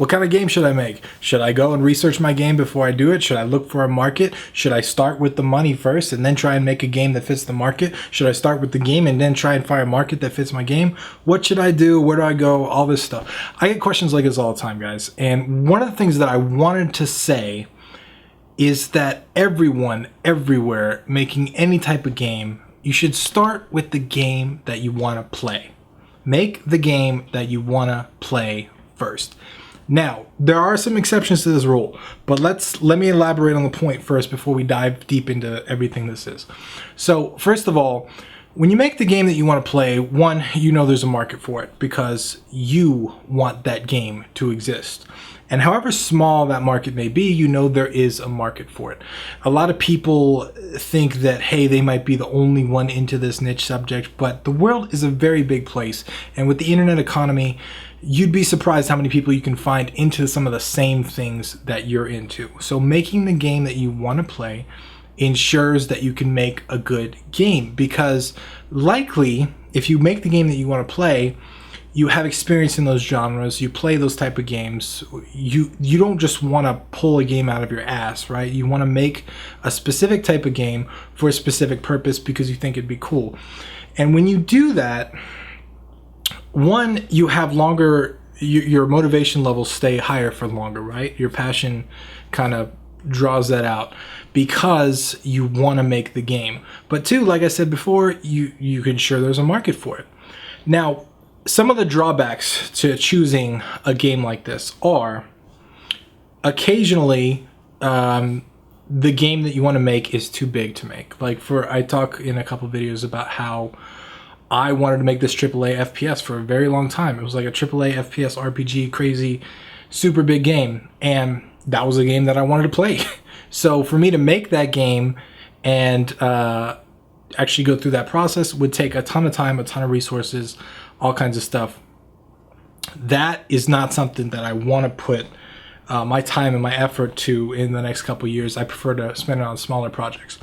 What kind of game should I make? Should I go and research my game before I do it? Should I look for a market? Should I start with the money first and then try and make a game that fits the market? Should I start with the game and then try and find a market that fits my game? What should I do? Where do I go? All this stuff. I get questions like this all the time, guys. And one of the things that I wanted to say is that everyone, everywhere, making any type of game, you should start with the game that you want to play. Make the game that you want to play first. Now, there are some exceptions to this rule, but let me elaborate on the point first before we dive deep into everything this is. So, first of all, when you make the game that you want to play, one, you know there's a market for it because you want that game to exist. And however small that market may be, you know there is a market for it. A lot of people think that, hey, they might be the only one into this niche subject, but the world is a very big place. And with the internet economy, you'd be surprised how many people you can find into some of the same things that you're into. So making the game that you want to play ensures that you can make a good game, because likely if you make the game that you want to play, you have experience in those genres, you play those type of games, you don't just want to pull a game out of your ass, right? You want to make a specific type of game for a specific purpose because you think it'd be cool. And when you do that, one, you have longer, your motivation levels stay higher for longer, right? Your passion kind of draws that out because you want to make the game. But two, like I said before, you can ensure there's a market for it. Now, some of the drawbacks to choosing a game like this are occasionally the game that you want to make is too big to make. Like I talk in a couple videos about how I wanted to make this AAA FPS for a very long time. It was like a AAA FPS RPG, crazy, super big game. And that was a game that I wanted to play. So for me to make that game and actually go through that process would take a ton of time, a ton of resources, all kinds of stuff. That is not something that I want to put my time and my effort to in the next couple of years. I prefer to spend it on smaller projects.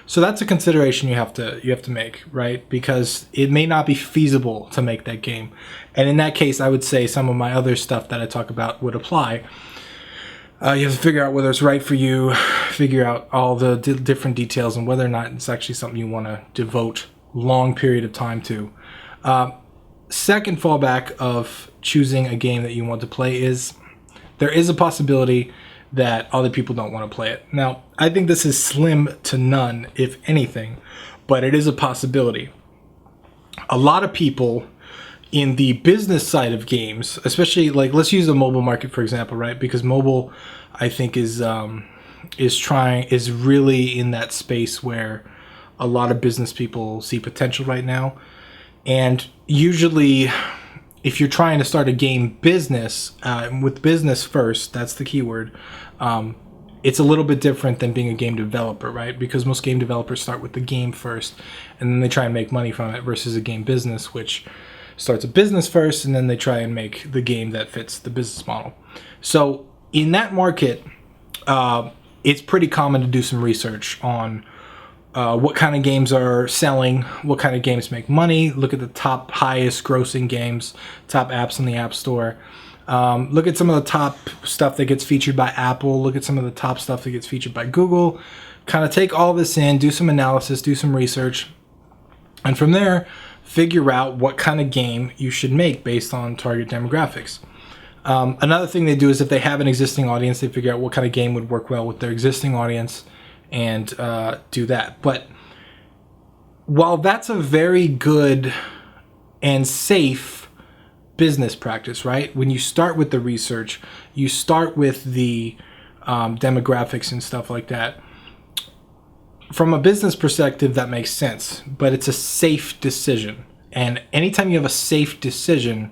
So that's a consideration you have to make, right? Because it may not be feasible to make that game. And in that case, I would say some of my other stuff that I talk about would apply. You have to figure out whether it's right for you, figure out all the different details and whether or not it's actually something you want to devote long period of time to. Second fallback of choosing a game that you want to play is there is a possibility that other people don't want to play it. Now, I think this is slim to none, if anything, but it is a possibility. A lot of people in the business side of games, especially like let's use the mobile market for example, right? Because mobile, I think, is really in that space where a lot of business people see potential right now. And usually, if you're trying to start a game business, with business first, that's the key word, it's a little bit different than being a game developer, right? Because most game developers start with the game first, and then they try and make money from it, versus a game business, which starts a business first, and then they try and make the game that fits the business model. So in that market, it's pretty common to do some research on what kind of games are selling, what kind of games make money, look at the top highest grossing games, top apps in the App Store, look at some of the top stuff that gets featured by Apple, look at some of the top stuff that gets featured by Google, kind of take all this in, do some analysis, do some research, and from there, figure out what kind of game you should make based on target demographics. Another thing they do is if they have an existing audience, they figure out what kind of game would work well with their existing audience and do that. But while that's a very good and safe business practice, right? When you start with the research, you start with the demographics and stuff like that. From a business perspective, that makes sense, but it's a safe decision. And anytime you have a safe decision,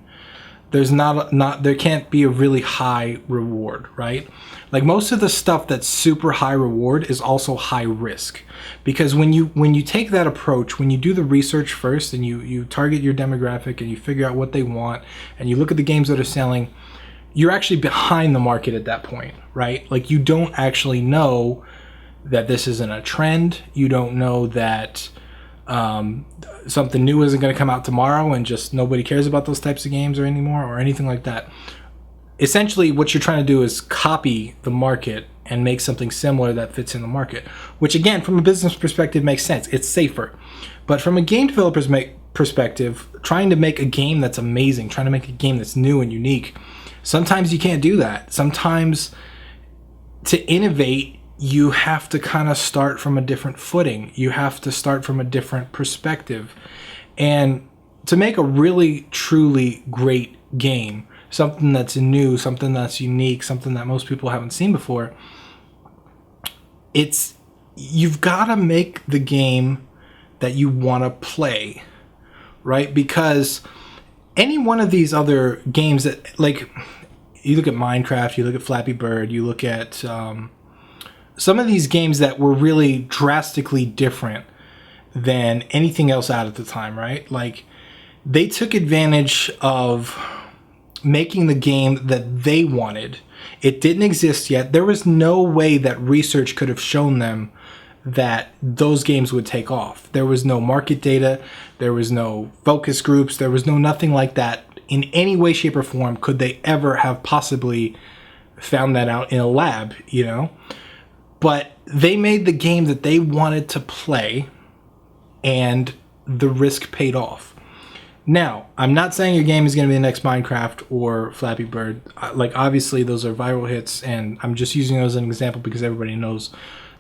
there can't be a really high reward, right? Like most of the stuff that's super high reward is also high risk, because when you take that approach, when you do the research first and you target your demographic and you figure out what they want and you look at the games that are selling, you're actually behind the market at that point, right? Like you don't actually know that this isn't a trend. You don't know that something new isn't going to come out tomorrow and just nobody cares about those types of games or anymore or anything like that. essentially what you're trying to do is copy the market and make something similar that fits in the market, which again, from a business perspective, makes sense. It's safer. But from a game developer's perspective, trying to make a game that's amazing, trying to make a game that's new and unique, sometimes you can't do that. Sometimes to innovate, you have to kind of start from a different footing. You have to start from a different perspective. And to make a really, truly great game, something that's new, something that's unique, something that most people haven't seen before, you've got to make the game that you want to play, right? Because any one of these other games that, like, you look at Minecraft, you look at Flappy Bird, you look at some of these games that were really drastically different than anything else out at the time, right? Like, they took advantage of making the game that they wanted. It didn't exist yet. There was no way that research could have shown them that those games would take off. There was no market data. There was no focus groups. There was nothing like that. In any way, shape, or form could they ever have possibly found that out in a lab, you know? But they made the game that they wanted to play, and the risk paid off. Now, I'm not saying your game is going to be the next Minecraft or Flappy Bird. Like, obviously, those are viral hits, and I'm just using those as an example because everybody knows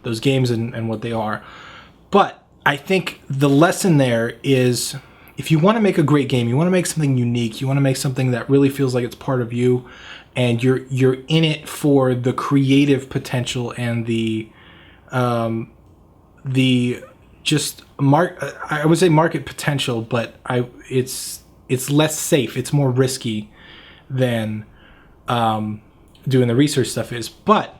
those games and what they are. But I think the lesson there is, if you want to make a great game, you want to make something unique, you want to make something that really feels like it's part of you, and you're in it for the creative potential and the just I would say market potential, but it's less safe. It's more risky than doing the research stuff is, but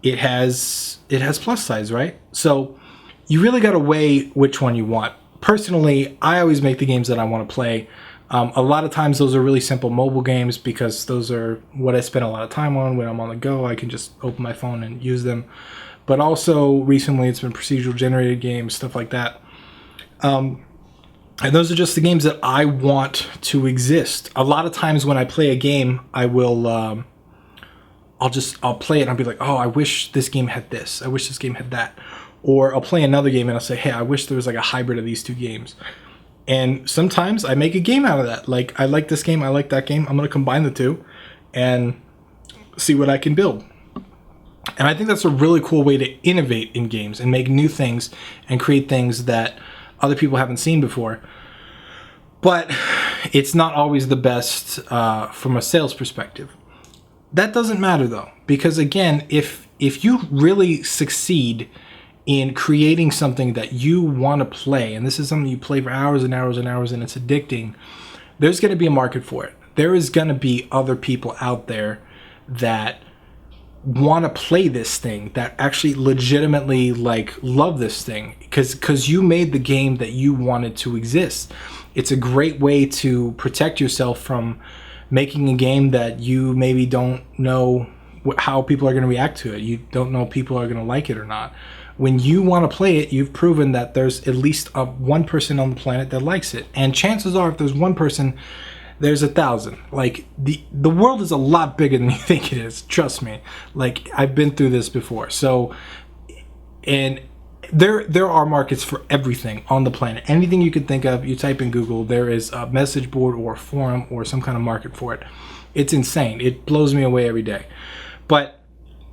it has plus sides, right? So you really got to weigh which one you want. Personally, I always make the games that I want to play. A lot of times those are really simple mobile games because those are what I spend a lot of time on. When I'm on the go, I can just open my phone and use them. But also recently it's been procedural generated games, stuff like that. And those are just the games that I want to exist. A lot of times when I play a game, I will, I'll play it and I'll be like, oh, I wish this game had this. I wish this game had that. Or I'll play another game and I'll say, hey, I wish there was like a hybrid of these two games. And sometimes I make a game out of that. Like, I like this game, I like that game. I'm going to combine the two and see what I can build. And I think that's a really cool way to innovate in games and make new things and create things that other people haven't seen before. But it's not always the best from a sales perspective. That doesn't matter though, because again, if you really succeed in creating something that you want to play, and this is something you play for hours and hours and hours and it's addicting, there's going to be a market for it. There is going to be other people out there that want to play this thing, that actually legitimately like love this thing because you made the game that you wanted to exist. It's a great way to protect yourself from making a game that you maybe don't know how people are going to react to it. You don't know if people are going to like it or not. When you want to play it, you've proven that there's at least one person on the planet that likes it. And chances are, if there's one person, there's 1,000. Like, the world is a lot bigger than you think it is. Trust me. Like, I've been through this before. So, and there are markets for everything on the planet. Anything you could think of, you type in Google, there is a message board or a forum or some kind of market for it. It's insane. It blows me away every day. But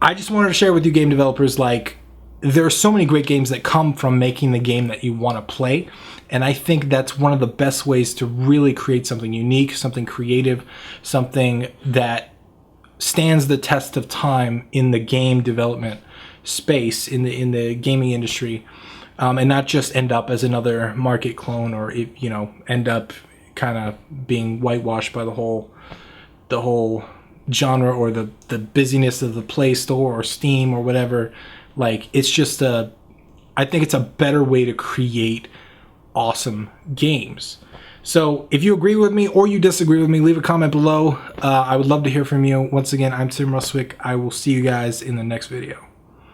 I just wanted to share with you game developers, like, there are so many great games that come from making the game that you want to play. And I think that's one of the best ways to really create something unique, something creative, something that stands the test of time in the game development space, in the gaming industry, and not just end up as another market clone, or end up kind of being whitewashed by the whole genre or the busyness of the Play Store or Steam or whatever. Like, it's just I think it's a better way to create awesome games. So if you agree with me or you disagree with me, leave a comment below. I would love to hear from you. Once again, I'm Tim Rustwick. I will see you guys in the next video.